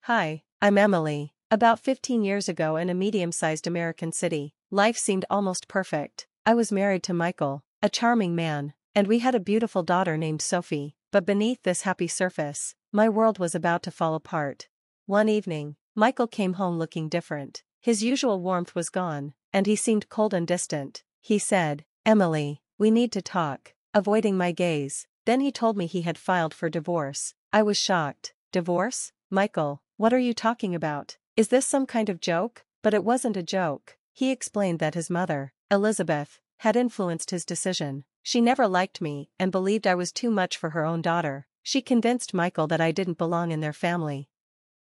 Hi, I'm Emily. About 15 years ago in a medium-sized American city, life seemed almost perfect. I was married to Michael, a charming man, and we had a beautiful daughter named Sophie. But beneath this happy surface, my world was about to fall apart. One evening, Michael came home looking different. His usual warmth was gone, and he seemed cold and distant. He said, "Emily, we need to talk," avoiding my gaze. Then he told me he had filed for divorce. I was shocked. Divorce? Michael, what are you talking about? Is this some kind of joke? But it wasn't a joke. He explained that his mother, Elizabeth, had influenced his decision. She never liked me and believed I was too much for her own daughter. She convinced Michael that I didn't belong in their family.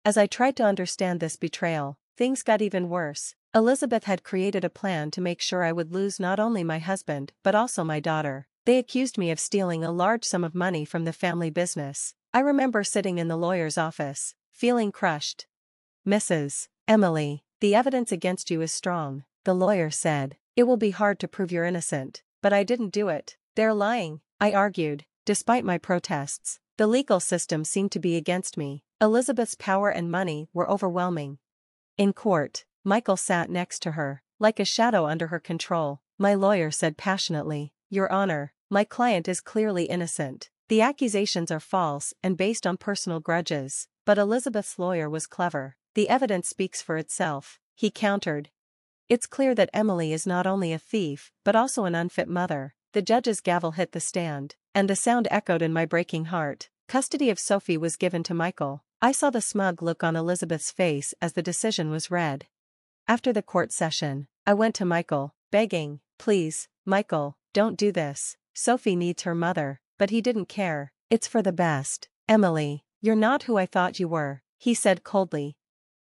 As I tried to understand this betrayal, things got even worse. Elizabeth had created a plan to make sure I would lose not only my husband but also my daughter. They accused me of stealing a large sum of money from the family business. I remember sitting in the lawyer's office, feeling crushed. "Mrs. Emily, the evidence against you is strong," the lawyer said. "It will be hard to prove you're innocent." "But I didn't do it." "They're lying," I argued. Despite my protests, the legal system seemed to be against me. Elizabeth's power and money were overwhelming. In court, Michael sat next to her, like a shadow under her control. My lawyer said passionately, "Your Honor, my client is clearly innocent. The accusations are false and based on personal grudges." But Elizabeth's lawyer was clever. "The evidence speaks for itself," he countered. "It's clear that Emily is not only a thief but also an unfit mother." The judge's gavel hit the stand, and the sound echoed in my breaking heart. Custody of Sophie was given to Michael. I saw the smug look on Elizabeth's face as the decision was read. After the court session, I went to Michael, begging, "Please, Michael, don't do this. Sophie needs her mother." But he didn't care. "It's for the best. Emily, you're not who I thought you were," he said coldly.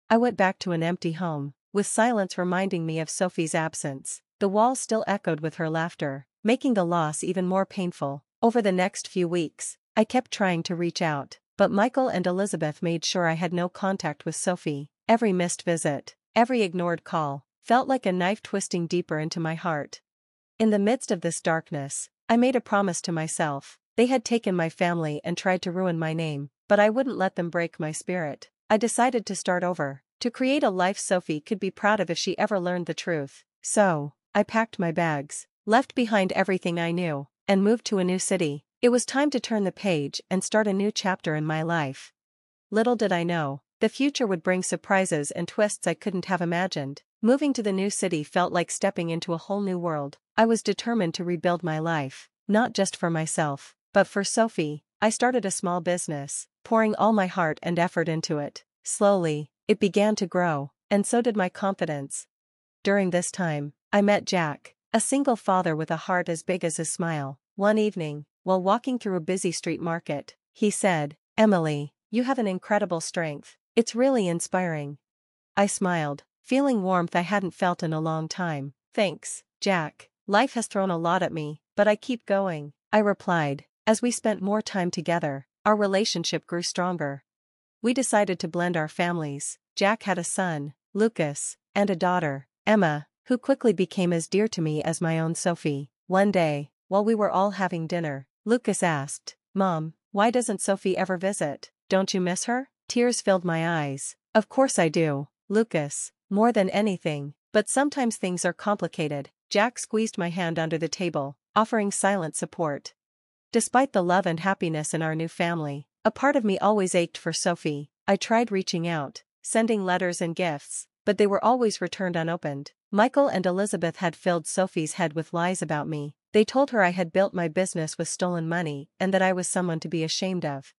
I went back to an empty home, with silence reminding me of Sophie's absence. The walls still echoed with her laughter, making the loss even more painful. Over the next few weeks, I kept trying to reach out, but Michael and Elizabeth made sure I had no contact with Sophie. Every missed visit, every ignored call, felt like a knife twisting deeper into my heart. In the midst of this darkness, I made a promise to myself. They had taken my family and tried to ruin my name, but I wouldn't let them break my spirit. I decided to start over, to create a life Sophie could be proud of if she ever learned the truth. So, I packed my bags, left behind everything I knew, and moved to a new city. It was time to turn the page and start a new chapter in my life. Little did I know, the future would bring surprises and twists I couldn't have imagined. Moving to the new city felt like stepping into a whole new world. I was determined to rebuild my life, not just for myself, but for Sophie. I started a small business, pouring all my heart and effort into it. Slowly, it began to grow, and so did my confidence. During this time, I met Jack, a single father with a heart as big as his smile. One evening, while walking through a busy street market, he said, "Emily, you have an incredible strength. It's really inspiring." I smiled, feeling warmth I hadn't felt in a long time. "Thanks, Jack. Life has thrown a lot at me, but I keep going," I replied. As we spent more time together, our relationship grew stronger. We decided to blend our families. Jack had a son, Lucas, and a daughter, Emma, who quickly became as dear to me as my own Sophie. One day, while we were all having dinner, Lucas asked, "Mom, why doesn't Sophie ever visit? Don't you miss her?" Tears filled my eyes. "Of course I do, Lucas, more than anything, but sometimes things are complicated." Jack squeezed my hand under the table, offering silent support. Despite the love and happiness in our new family, a part of me always ached for Sophie. I tried reaching out, sending letters and gifts, but they were always returned unopened. Michael and Elizabeth had filled Sophie's head with lies about me. They told her I had built my business with stolen money and that I was someone to be ashamed of.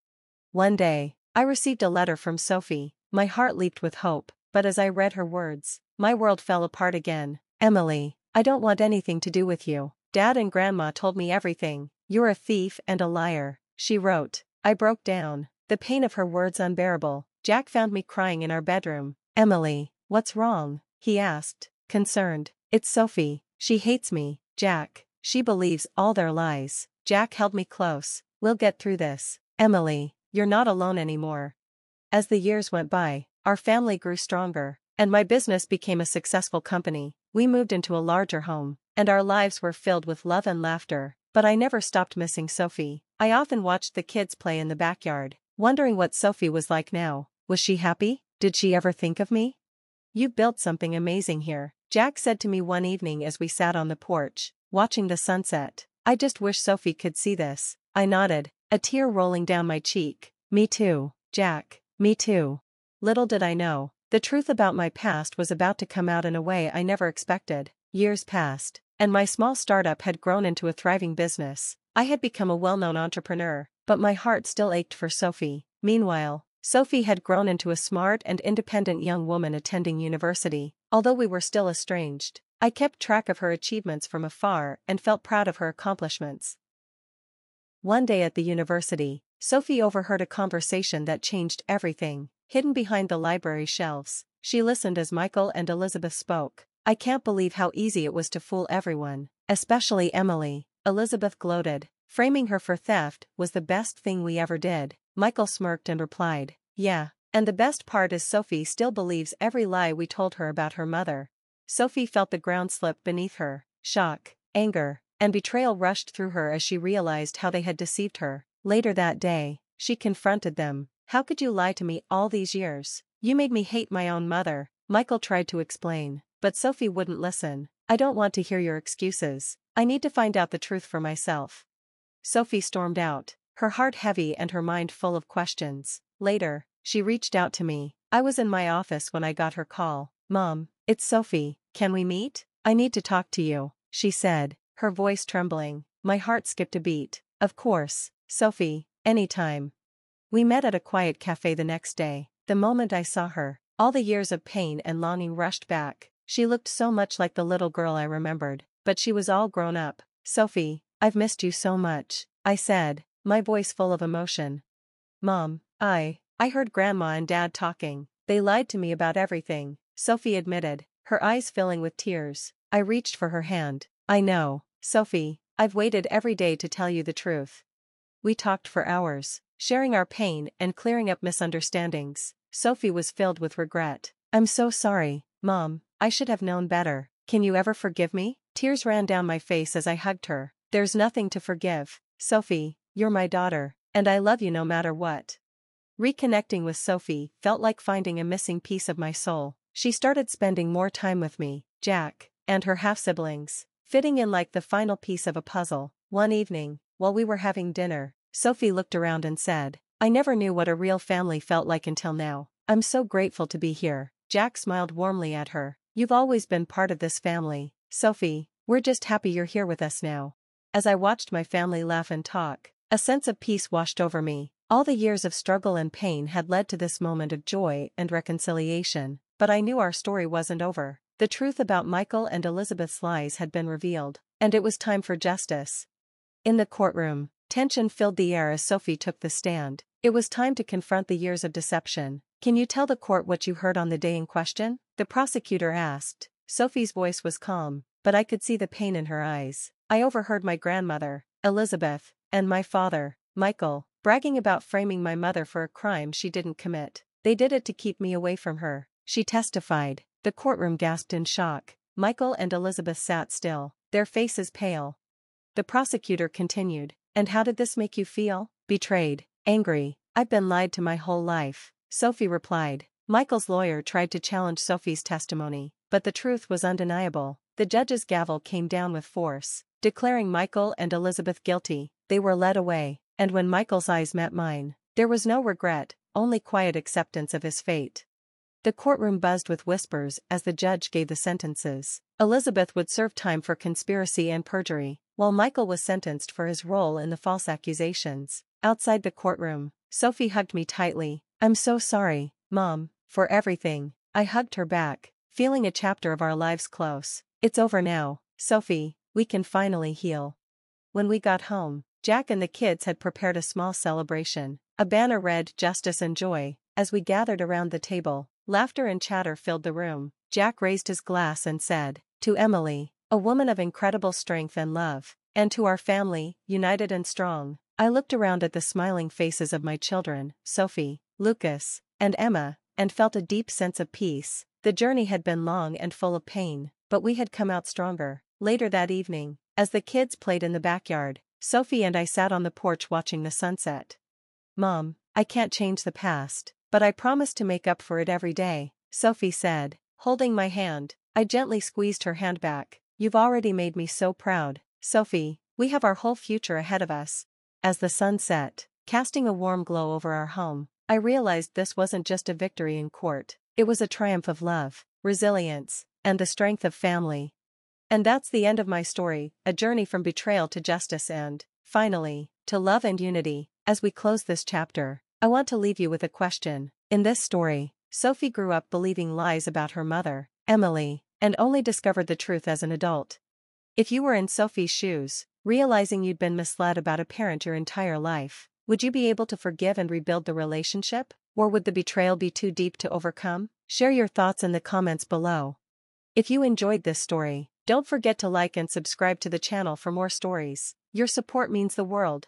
One day, I received a letter from Sophie. My heart leaped with hope, but as I read her words, my world fell apart again. "Emily, I don't want anything to do with you. Dad and Grandma told me everything. You're a thief and a liar," she wrote. I broke down, the pain of her words unbearable. Jack found me crying in our bedroom. "Emily, what's wrong?" he asked, concerned. "It's Sophie. She hates me, Jack. She believes all their lies." Jack held me close. "We'll get through this. Emily, you're not alone anymore." As the years went by, our family grew stronger, and my business became a successful company. We moved into a larger home, and our lives were filled with love and laughter. But I never stopped missing Sophie. I often watched the kids play in the backyard, wondering what Sophie was like now. Was she happy? Did she ever think of me? You've built something amazing here, Jack said to me one evening as we sat on the porch, watching the sunset. I just wish Sophie could see this. I nodded, a tear rolling down my cheek. Me too, Jack, me too. Little did I know, the truth about my past was about to come out in a way I never expected. Years passed, and my small startup had grown into a thriving business. I had become a well-known entrepreneur, but my heart still ached for Sophie. Meanwhile, Sophie had grown into a smart and independent young woman attending university. Although we were still estranged, I kept track of her achievements from afar and felt proud of her accomplishments. One day at the university, Sophie overheard a conversation that changed everything. Hidden behind the library shelves, she listened as Michael and Elizabeth spoke. I can't believe how easy it was to fool everyone, especially Emily, Elizabeth gloated. Framing her for theft was the best thing we ever did. Michael smirked and replied, yeah, and the best part is Sophie still believes every lie we told her about her mother. Sophie felt the ground slip beneath her. Shock, anger, and betrayal rushed through her as she realized how they had deceived her. Later that day, she confronted them. How could you lie to me all these years? You made me hate my own mother. Michael tried to explain, but Sophie wouldn't listen. I don't want to hear your excuses. I need to find out the truth for myself. Sophie stormed out, her heart heavy and her mind full of questions. Later, she reached out to me. I was in my office when I got her call. Mom, it's Sophie, can we meet? I need to talk to you, she said, her voice trembling. My heart skipped a beat. Of course, Sophie, anytime. We met at a quiet cafe the next day. The moment I saw her, all the years of pain and longing rushed back. She looked so much like the little girl I remembered, but she was all grown up. Sophie, I've missed you so much, I said, my voice full of emotion. Mom, I heard Grandma and Dad talking. They lied to me about everything, Sophie admitted, her eyes filling with tears. I reached for her hand. I know, Sophie, I've waited every day to tell you the truth. We talked for hours, sharing our pain and clearing up misunderstandings. Sophie was filled with regret. I'm so sorry, Mom, I should have known better. Can you ever forgive me? Tears ran down my face as I hugged her. There's nothing to forgive, Sophie, you're my daughter, and I love you no matter what. Reconnecting with Sophie felt like finding a missing piece of my soul. She started spending more time with me, Jack, and her half-siblings, fitting in like the final piece of a puzzle. One evening, while we were having dinner, Sophie looked around and said, I never knew what a real family felt like until now. I'm so grateful to be here. Jack smiled warmly at her. You've always been part of this family, Sophie. We're just happy you're here with us now. As I watched my family laugh and talk, a sense of peace washed over me. All the years of struggle and pain had led to this moment of joy and reconciliation, but I knew our story wasn't over. The truth about Michael and Elizabeth's lies had been revealed, and it was time for justice. In the courtroom, tension filled the air as Sophie took the stand. It was time to confront the years of deception. Can you tell the court what you heard on the day in question? The prosecutor asked. Sophie's voice was calm, but I could see the pain in her eyes. I overheard my grandmother, Elizabeth, and my father, Michael, bragging about framing my mother for a crime she didn't commit. They did it to keep me away from her, she testified. The courtroom gasped in shock. Michael and Elizabeth sat still, their faces pale. The prosecutor continued, and how did this make you feel? Betrayed, angry. I've been lied to my whole life, Sophie replied. Michael's lawyer tried to challenge Sophie's testimony, but the truth was undeniable. The judge's gavel came down with force, declaring Michael and Elizabeth guilty. They were led away, and when Michael's eyes met mine, there was no regret, only quiet acceptance of his fate. The courtroom buzzed with whispers as the judge gave the sentences. Elizabeth would serve time for conspiracy and perjury, while Michael was sentenced for his role in the false accusations. Outside the courtroom, Sophie hugged me tightly. I'm so sorry, Mom, for everything. I hugged her back, feeling a chapter of our lives close. It's over now, Sophie, we can finally heal. When we got home, Jack and the kids had prepared a small celebration. A banner read "Justice and Joy." As we gathered around the table, laughter and chatter filled the room. Jack raised his glass and said, "To Emily, a woman of incredible strength and love, and to our family, united and strong." I looked around at the smiling faces of my children, Sophie, Lucas, and Emma, and felt a deep sense of peace. The journey had been long and full of pain, but we had come out stronger. Later that evening, as the kids played in the backyard, Sophie and I sat on the porch watching the sunset. Mom, I can't change the past, But I promise to make up for it every day, Sophie said, holding my hand. I gently squeezed her hand back. You've already made me so proud, Sophie. We have our whole future ahead of us. As the sun set, casting a warm glow over our home, I realized this wasn't just a victory in court. It was a triumph of love, resilience, and the strength of family. And that's the end of my story, a journey from betrayal to justice and, finally, to love and unity. As we close this chapter, I want to leave you with a question. In this story, Sophie grew up believing lies about her mother, Emily, and only discovered the truth as an adult. If you were in Sophie's shoes, realizing you'd been misled about a parent your entire life, would you be able to forgive and rebuild the relationship? Or would the betrayal be too deep to overcome? Share your thoughts in the comments below. If you enjoyed this story, don't forget to like and subscribe to the channel for more stories. Your support means the world.